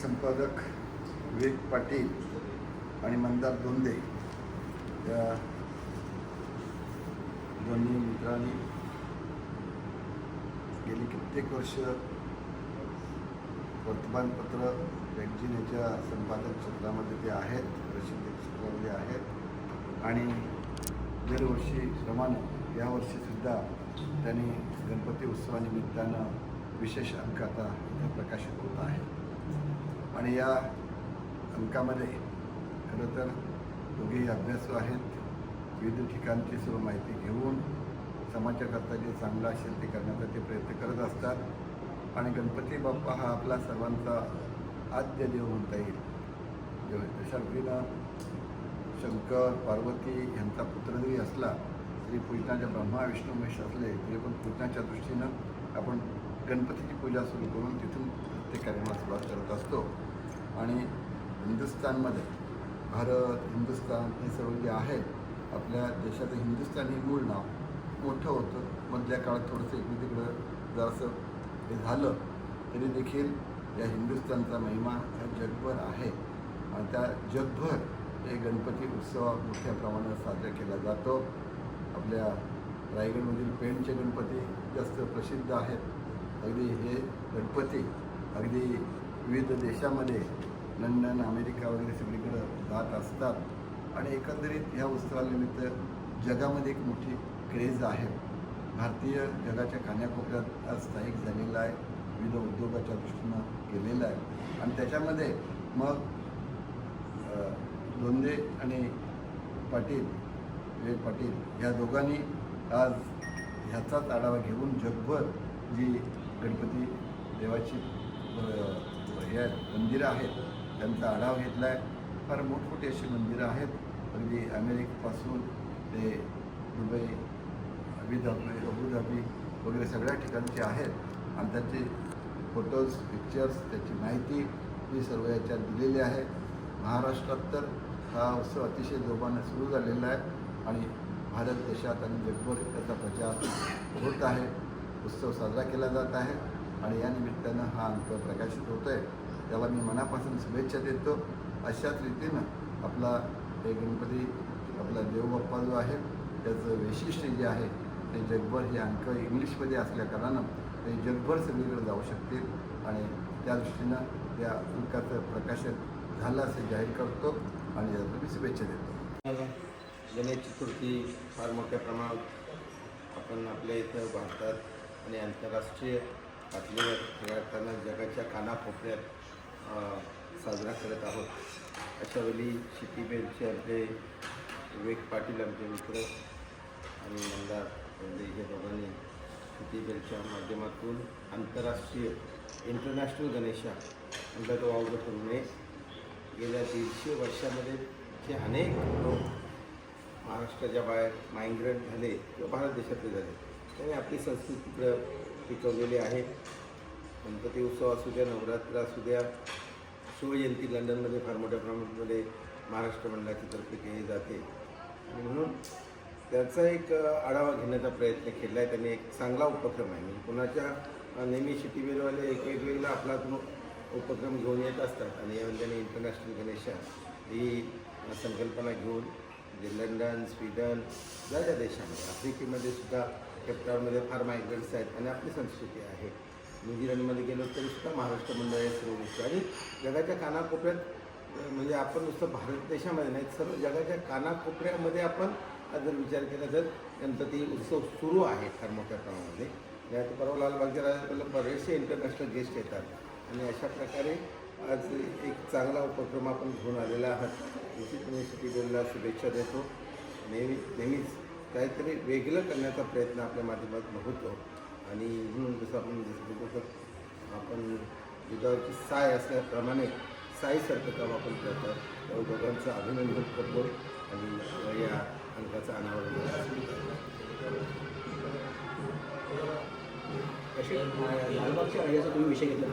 संपादक विवेक पाटील आणि मंदार दोंदे या दोन्ही मित्रांनी गेली कित्येक वर्ष वर्तमानपत्र मॅगझिनच्या संपादक क्षेत्रामध्ये ते आहेत, प्रसिद्धी क्षेत्रामध्ये आहेत आणि दरवर्षीप्रमाणे यावर्षीसुद्धा त्यांनी गणपती उत्सवानिमित्तानं विशेष अंक आता इथे प्रकाशित होत आहे. आणि या अंकामध्ये खरं तर दोघेही अभ्यासू आहेत. विविध ठिकाणची सर्व माहिती घेऊन समाजाकरता जे चांगलं असेल ते करण्याचा ते प्रयत्न करत असतात. आणि गणपती बाप्पा हा आपला सर्वांचा आद्य देव म्हणता येईल. तशा रीतीनं शंकर पार्वती यांचा पुत्र जरी असला तरी पूजनाच्या ब्रह्मा विष्णू महेश असले तरी पण पूजनाच्या दृष्टीनं आपण गणपतीची पूजा सुरू करून तिथून प्रत्येक कार्यक्रमाला सुरुवात करत असतो. आणि हिंदुस्थानमध्ये भारत हिंदुस्थान हे सर्व जे आहे आपल्या देशाचं हिंदुस्थान हे मूळ नाव मोठं होतं. मधल्या काळात थोडंसं इकडे तिकडं जरासं हे झालं तरी देखील या हिंदुस्थानचा महिमा हा जगभर आहे. आणि त्या जगभर हे गणपती उत्सव मोठ्या प्रमाणात साजरा केला जातो. आपल्या रायगडमधील पेणचे गणपती जास्त प्रसिद्ध आहेत. अगदी हे गणपती अगदी विविध देशामध्ये लंडन अमेरिका वगैरे सगळीकडं जात असतात. आणि एकंदरीत ह्या उत्सवानिमित्त जगामध्ये एक मोठी क्रेज आहे. भारतीय जगाच्या कानाकोपऱ्यात आज स्थायिक झालेला आहे, विविध उद्योगाच्या दृष्टीनं केलेला आहे. आणि त्याच्यामध्ये मग दोंदे आणि पाटील विवेक पाटील ह्या दोघांनी आज ह्याचाच आढावा घेऊन जगभर जी गणपती देवाची हे मंदिरं आहेत त्यांचा आढावा घेतला आहे. फार मोठमोठी अशी मंदिरं आहेत. अगदी अमेरिकेपासून ते दुबई अबुधाबी वगैरे सगळ्या ठिकाणचे आहेत. आणि त्याचे फोटोज पिक्चर्स त्याची माहिती ही सर्व याच्यात दिलेली आहे. महाराष्ट्रात तर हा उत्सव अतिशय जोमाने सुरू झालेला आहे आणि भारत देशात आणि जगभर त्याचा प्रचार होत आहे. उत्सव साजरा केला जात आहे आणि या निमित्तानं हा अंक प्रकाशित होतो आहे. त्याला मी मनापासून शुभेच्छा देतो. अशाच रीतीनं आपला हे गणपती आपला देवबाप्पा जो आहे त्याचं वैशिष्ट्य जे आहे ते जगभर हे अंक इंग्लिशमध्ये असल्याकारणानं ते जगभर सगळीकडे जाऊ शकतील. आणि त्या दृष्टीनं या अंकाचं प्रकाशन झालं असे जाहीर करतो आणि याला मी शुभेच्छा देतो. गणेश चतुर्थी फार मोठ्या प्रमाणात आपण आपल्या इथं भारतात आणि आंतरराष्ट्रीय पातळीवर खऱ्या अर्थानं जगाच्या कानाकोपऱ्यात साजरा करत आहोत. अशावेळी शिटीबेलचे आमचे विवेक पाटील आमचे मित्र आणि मंदार दोंदे हे दोघांनी शिटीबेलच्या माध्यमातून आंतरराष्ट्रीय इंटरनॅशनल गणेशा अंगात वावगं करू नये. गेल्या 150 वर्षामध्ये जे अनेक लोक महाराष्ट्राच्या बाहेर मायग्रेट झाले किंवा भारत देशातले झाले त्यांनी आपली संस्कृती तिकडं टिकवलेली आहे. गणपती उत्सव असू द्या, नवरात्र असू द्या, शिवजयंती लंडनमध्ये फार मोठ्या प्रमाणामध्ये महाराष्ट्र मंडळाच्या तर्फे केली जाते. आणि म्हणून त्याचा एक आढावा घेण्याचा प्रयत्न केला आहे. त्यांनी एक चांगला उपक्रम आहे. म्हणजे कोणाच्या नेहमी शिटीबेलवाले एक वेगवेगळा आपला उपक्रम घेऊन येत असतात आणि यावेळी त्यांनी इंटरनॅशनल गणेशा ही संकल्पना घेऊन जे लंडन स्वीडन ज्या ज्या देशामध्ये आफ्रिकेमध्ये सुद्धा केपटाऊनमध्ये फार मायग्रंट्स आहेत आणि आपली संस्कृती आहे. न्यूझीलंडमध्ये गेलो तरीसुद्धा महाराष्ट्र मंडळ आहे सर्व गोष्टी. आणि जगाच्या कानाकोपऱ्यात म्हणजे आपण नुसतं भारत देशामध्ये नाही सर्व जगाच्या कानाकोपऱ्यामध्ये आपण जर विचार केला तर गणपती उत्सव सुरू आहे फार मोठ्या प्रमाणामध्ये. यात परवा लालबागच्या राजाला बरेचसे इंटरनॅशनल गेस्ट येतात आणि अशा प्रकारे आज एक चांगला उपक्रम आपण घेऊन आलेला आहात. निश्चितपणे शिटीबेलला शुभेच्छा देतो. नेहमीच काहीतरी वेगळं करण्याचा प्रयत्न आपल्या माध्यमातून होतो. आणि म्हणून जसं आपण दुधावरची साय असल्याप्रमाणे साईसारखं काम आपण करतो. त्या दोघांचं अभिनंदन करतो आणि या अंकाचा अनावरण लालबागच्या राजाचा तुम्ही विषय घेतला